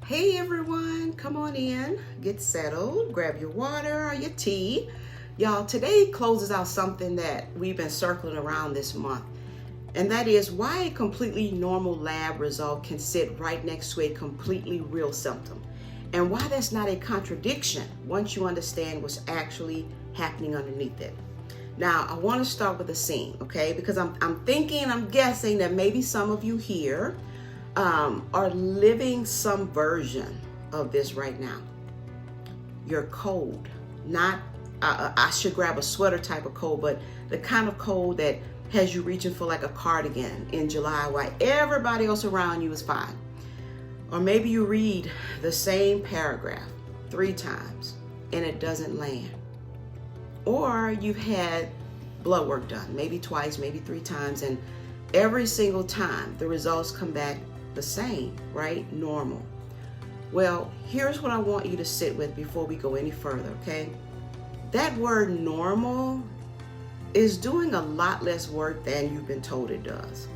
Hey everyone, come on in, get settled, grab your water or your tea. Y'all, today closes out something that we've been circling around this month, and that is why a completely normal lab result can sit right next to a completely real symptom, and why that's not a contradiction once you understand what's actually happening underneath it. Now, I want to start with a scene, okay? Because I'm guessing that maybe some of you here are living some version of this right now. You're cold, not, I should grab a sweater type of cold, but the kind of cold that has you reaching for like a cardigan in July while everybody else around you is fine. Or maybe you read the same paragraph 3 times and it doesn't land. Or you've had blood work done, maybe twice, maybe 3 times, and every single time the results come back the same, right? Normal. Well, here's what I want you to sit with before we go any further, okay? That word normal is doing a lot less work than you've been told it does.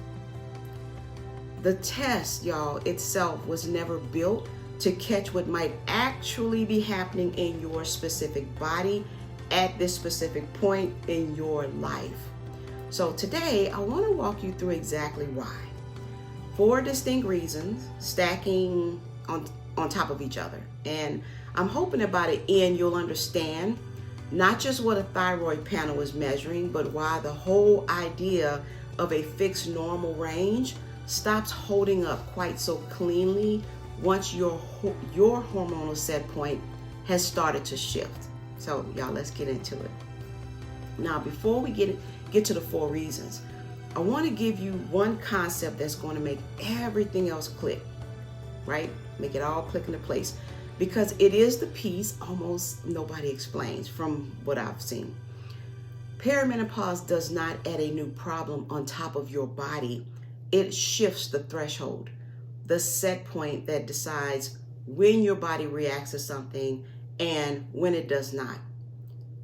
The test, y'all, itself was never built to catch what might actually be happening in your specific body at this specific point in your life. So today, I want to walk you through exactly why. 4 distinct reasons stacking on top of each other. And I'm hoping that by the end you'll understand not just what a thyroid panel is measuring, but why the whole idea of a fixed normal range stops holding up quite so cleanly once your hormonal set point has started to shift. So y'all, let's get into it. Now, before we get to the 4 reasons, I want to give you one concept that's going to make everything else click, right? Make it all click into place, because it is the piece almost nobody explains from what I've seen. Perimenopause does not add a new problem on top of your body. It shifts the threshold, the set point that decides when your body reacts to something and when it does not.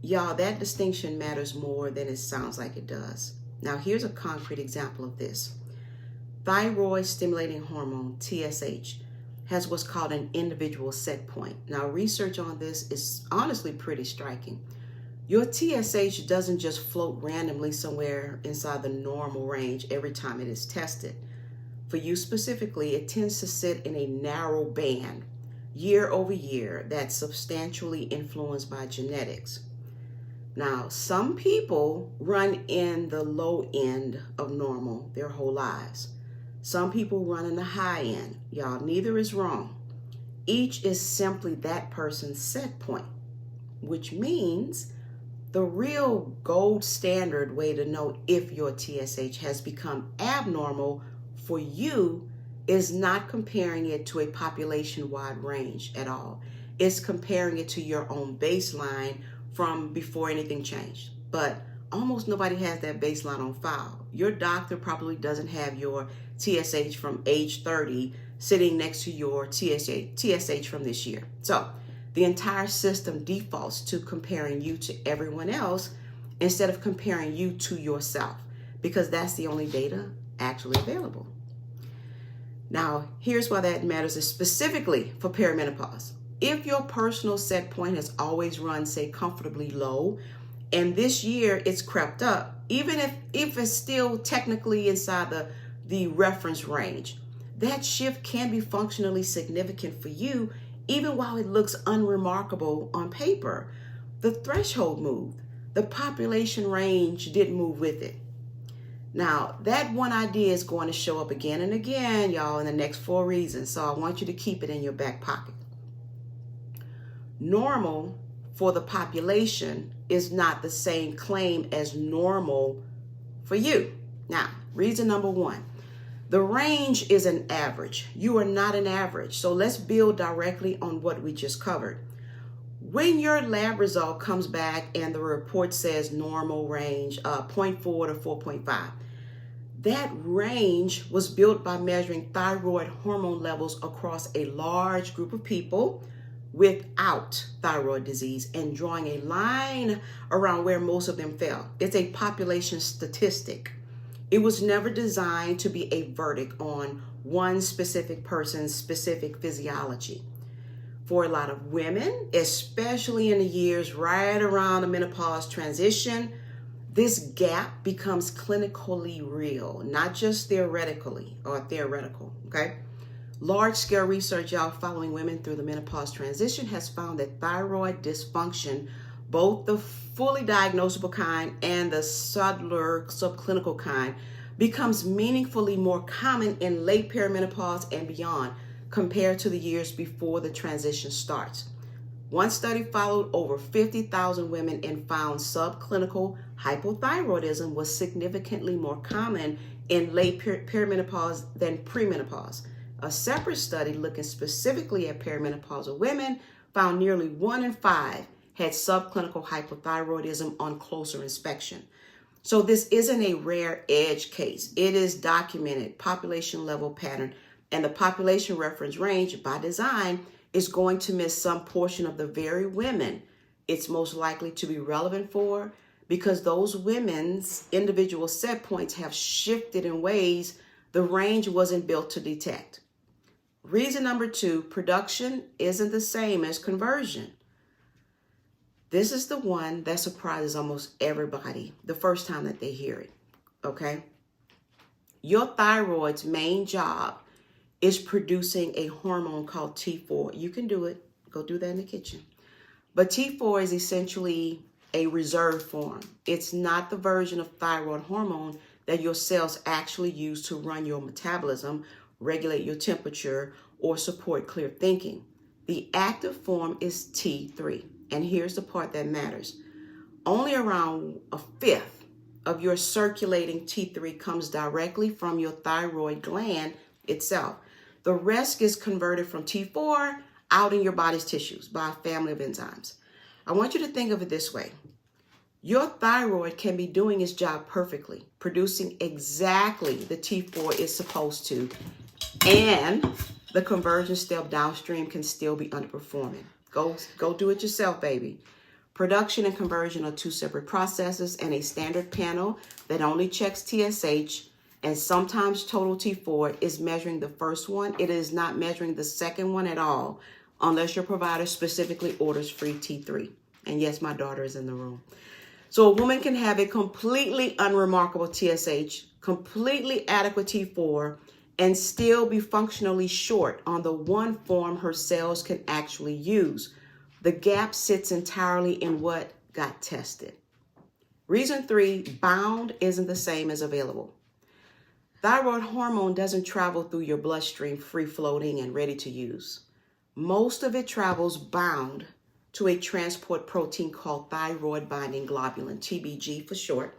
Y'all, that distinction matters more than it sounds like it does. Now, here's a concrete example of this. Thyroid stimulating hormone, TSH, has what's called an individual set point. Now, research on this is honestly pretty striking. Your TSH doesn't just float randomly somewhere inside the normal range every time it is tested. For you specifically, it tends to sit in a narrow band year over year that's substantially influenced by genetics. Now, some people run in the low end of normal their whole lives. Some people run in the high end. Y'all, neither is wrong. Each is simply that person's set point, which means the real gold standard way to know if your TSH has become abnormal for you is not comparing it to a population-wide range at all. It's comparing it to your own baseline from before anything changed. But almost nobody has that baseline on file. Your doctor probably doesn't have your TSH from age 30 sitting next to your TSH from this year. So the entire system defaults to comparing you to everyone else instead of comparing you to yourself, because that's the only data actually available. Now, here's why that matters specifically for perimenopause. If your personal set point has always run, say, comfortably low, and this year it's crept up, even if it's still technically inside the reference range, that shift can be functionally significant for you, even while it looks unremarkable on paper. The threshold moved. The population range didn't move with it. Now, that one idea is going to show up again and again, y'all, in the next 4 reasons, so I want you to keep it in your back pocket. Normal for the population is not the same claim as normal for you. Now, reason number 1, the range is an average. You are not an average. So let's build directly on what we just covered. When your lab result comes back and the report says normal range 0.4 to 4.5, that range was built by measuring thyroid hormone levels across a large group of people without thyroid disease and drawing a line around where most of them fell. It's a population statistic. It was never designed to be a verdict on one specific person's specific physiology. For a lot of women, especially in the years right around the menopause transition, this gap becomes clinically real, not just theoretical, okay? Large-scale research, y'all, following women through the menopause transition has found that thyroid dysfunction, both the fully diagnosable kind and the subclinical kind, becomes meaningfully more common in late perimenopause and beyond compared to the years before the transition starts. One study followed over 50,000 women and found subclinical hypothyroidism was significantly more common in late perimenopause than premenopause. A separate study looking specifically at perimenopausal women found nearly 1 in 5 had subclinical hypothyroidism on closer inspection. So this isn't a rare edge case. It is documented population level pattern, and the population reference range by design is going to miss some portion of the very women it's most likely to be relevant for, because those women's individual set points have shifted in ways the range wasn't built to detect. Reason number 2, production isn't the same as conversion. This is the one that surprises almost everybody the first time that they hear it, okay? Your thyroid's main job is producing a hormone called T4. You can do it. Go do that in the kitchen. But T4 is essentially a reserve form. It's not the version of thyroid hormone that your cells actually use to run your metabolism, regulate your temperature, or support clear thinking. The active form is T3. And here's the part that matters. Only around 1/5 of your circulating T3 comes directly from your thyroid gland itself. The rest is converted from T4 out in your body's tissues by a family of enzymes. I want you to think of it this way. Your thyroid can be doing its job perfectly, producing exactly the T4 it's supposed to, and the conversion step downstream can still be underperforming. Go do it yourself, baby. Production and conversion are 2 separate processes, and a standard panel that only checks TSH and sometimes total T4 is measuring the first one. It is not measuring the second one at all, unless your provider specifically orders free T3. And yes, my daughter is in the room. So a woman can have a completely unremarkable TSH, completely adequate T4, and still be functionally short on the one form her cells can actually use. The gap sits entirely in what got tested. Reason 3, bound isn't the same as available. Thyroid hormone doesn't travel through your bloodstream free floating and ready to use. Most of it travels bound to a transport protein called thyroid binding globulin, TBG for short.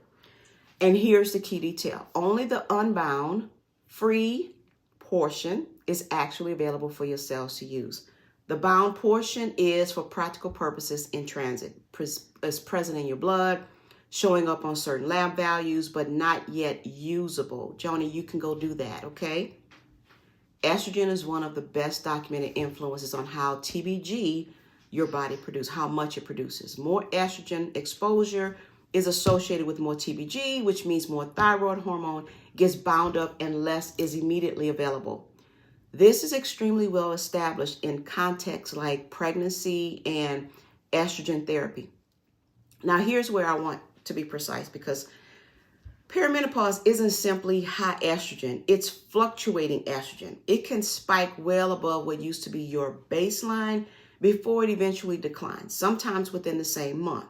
And here's the key detail. Only the unbound, free portion is actually available for your cells to use. The bound portion is, for practical purposes, in transit. It's present in your blood, showing up on certain lab values, but not yet usable. Joni, you can go do that, okay? Estrogen is one of the best documented influences on how TBG your body produces, how much it produces. More estrogen exposure is associated with more TBG, which means more thyroid hormone gets bound up and less is immediately available. This is extremely well established in contexts like pregnancy and estrogen therapy. Now, here's where I want to be precise, because perimenopause isn't simply high estrogen, it's fluctuating estrogen. It can spike well above what used to be your baseline before it eventually declines, sometimes within the same month.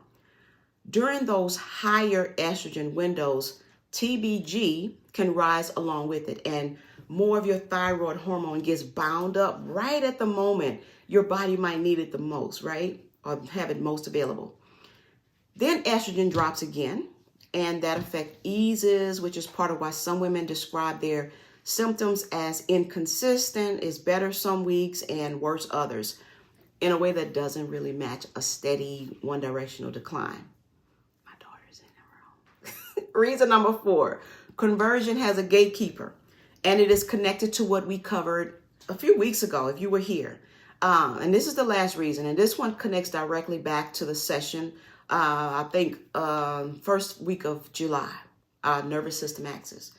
During those higher estrogen windows, TBG can rise along with it, and more of your thyroid hormone gets bound up right at the moment your body might need it the most, right? Or have it most available. Then estrogen drops again, and that effect eases, which is part of why some women describe their symptoms as inconsistent, is better some weeks and worse others, in a way that doesn't really match a steady one-directional decline. My daughter's in the room. Reason number 4, conversion has a gatekeeper, and it is connected to what we covered a few weeks ago, if you were here. And this is the last reason, and this one connects directly back to the session, I think first week of July, nervous system axis.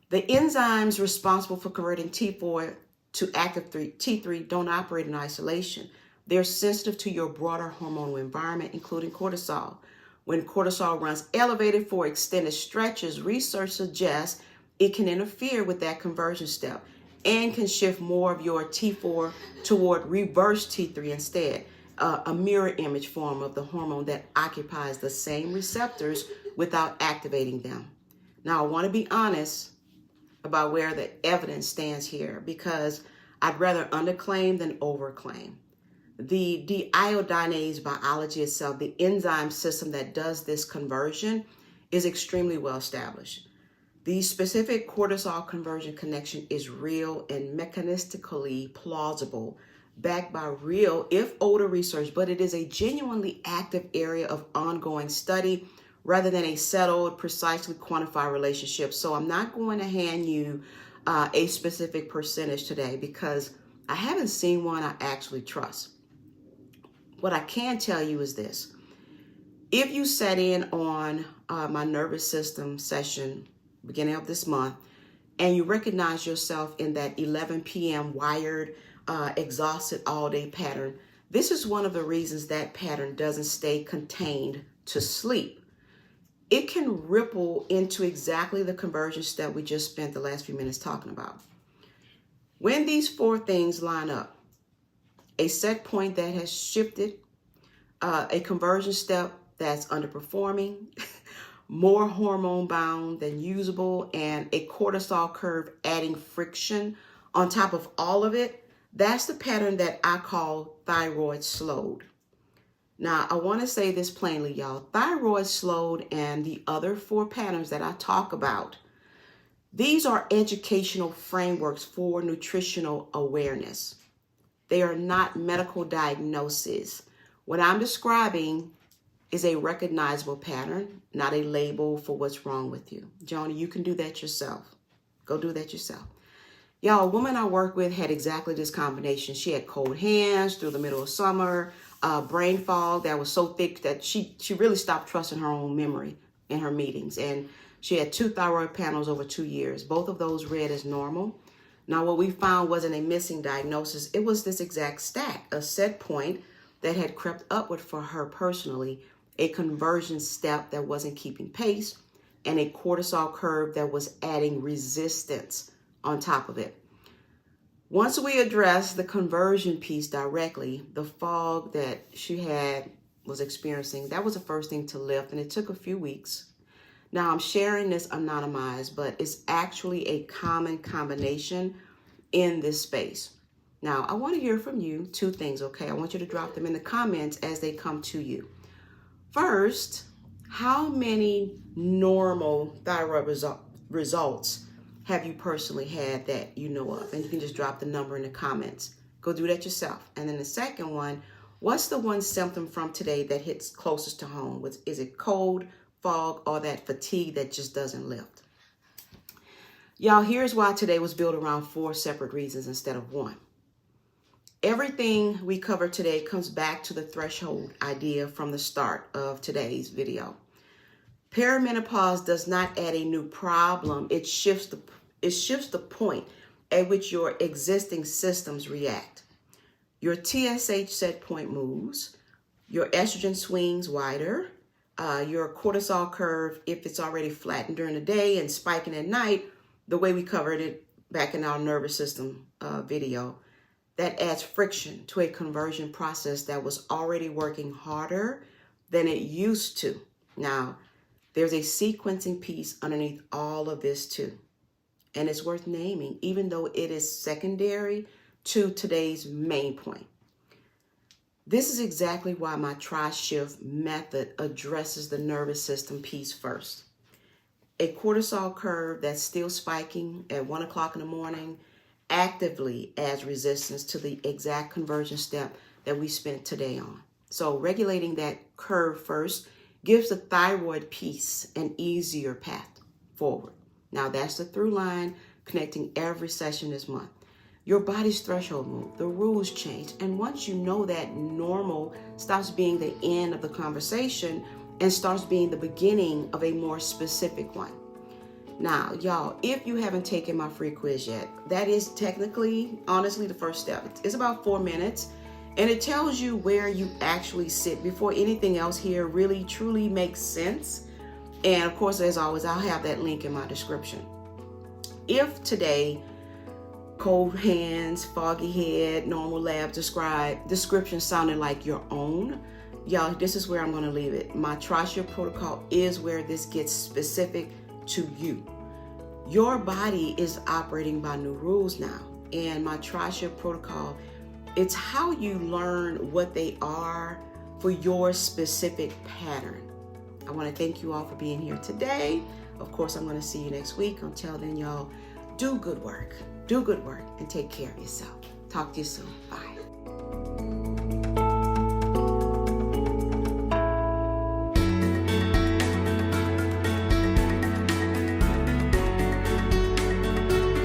The enzymes responsible for converting T4 to active T3 don't operate in isolation. They're sensitive to your broader hormonal environment, including cortisol. When cortisol runs elevated for extended stretches, research suggests it can interfere with that conversion step and can shift more of your T4 toward reverse T3 instead, a mirror image form of the hormone that occupies the same receptors without activating them. Now, I want to be honest about where the evidence stands here, because I'd rather underclaim than overclaim. The deiodinase biology itself, the enzyme system that does this conversion, is extremely well established. The specific cortisol conversion connection is real and mechanistically plausible, backed by real, if older research, but it is a genuinely active area of ongoing study rather than a settled, precisely quantified relationship. So I'm not going to hand you a specific percentage today because I haven't seen one I actually trust. What I can tell you is this. If you sat in on my nervous system session beginning of this month and you recognize yourself in that 11 p.m. wired, exhausted all-day pattern, this is one of the reasons that pattern doesn't stay contained to sleep. It can ripple into exactly the conversion step we just spent the last few minutes talking about. When these four things line up, a set point that has shifted, a conversion step that's underperforming, more hormone bound than usable, and a cortisol curve adding friction on top of all of it, that's the pattern that I call thyroid slowed. Now, I want to say this plainly, y'all. Thyroid slowed and the other four patterns that I talk about, these are educational frameworks for nutritional awareness. They are not medical diagnoses. What I'm describing is a recognizable pattern, not a label for what's wrong with you. Joni, you can do that yourself. Go do that yourself. Y'all, a woman I work with had exactly this combination. She had cold hands through the middle of summer, brain fog that was so thick that she really stopped trusting her own memory in her meetings. And she had 2 thyroid panels over 2 years. Both of those read as normal. Now, what we found wasn't a missing diagnosis. It was this exact stack, a set point that had crept upward for her personally, a conversion step that wasn't keeping pace, and a cortisol curve that was adding resistance on top of it. Once we addressed the conversion piece directly, the fog that she was experiencing, that was the first thing to lift, and it took a few weeks. Now, I'm sharing this anonymized, but it's actually a common combination in this space. Now, I want to hear from you 2 things, okay? I want you to drop them in the comments as they come to you. First, how many normal thyroid results have you personally had that you know of? And you can just drop the number in the comments. Go do that yourself. And then the second one, what's the one symptom from today that hits closest to home? Is it cold, fog, or that fatigue that just doesn't lift? Y'all, here's why today was built around 4 separate reasons instead of 1. Everything we cover today comes back to the threshold idea from the start of today's video. Perimenopause does not add a new problem. It shifts the point at which your existing systems react. Your TSH set point moves, your estrogen swings wider, your cortisol curve, if it's already flattened during the day and spiking at night, the way we covered it back in our nervous system video, that adds friction to a conversion process that was already working harder than it used to. Now, there's a sequencing piece underneath all of this too. And it's worth naming, even though it is secondary to today's main point. This is exactly why my tri-shift method addresses the nervous system piece first. A cortisol curve that's still spiking at 1 o'clock in the morning actively adds resistance to the exact conversion step that we spent today on. So regulating that curve first gives the thyroid piece an easier path forward. Now that's the through line connecting every session this month. Your body's threshold moved, the rules change, and once you know that, normal stops being the end of the conversation and starts being the beginning of a more specific one. Now, y'all, if you haven't taken my free quiz yet, that is technically, honestly, the first step. It's about 4 minutes, and it tells you where you actually sit before anything else here really truly makes sense. And of course, as always, I'll have that link in my description. If today, cold hands, foggy head, normal lab description sounded like your own, y'all, this is where I'm going to leave it. My Trachea protocol is where this gets specific to you. Your body is operating by new rules now, and my Trachea protocol, it's how you learn what they are for your specific pattern. I want to thank you all for being here today. Of course, I'm going to see you next week. Until then, y'all, do good work, and take care of yourself. Talk to you soon. Bye.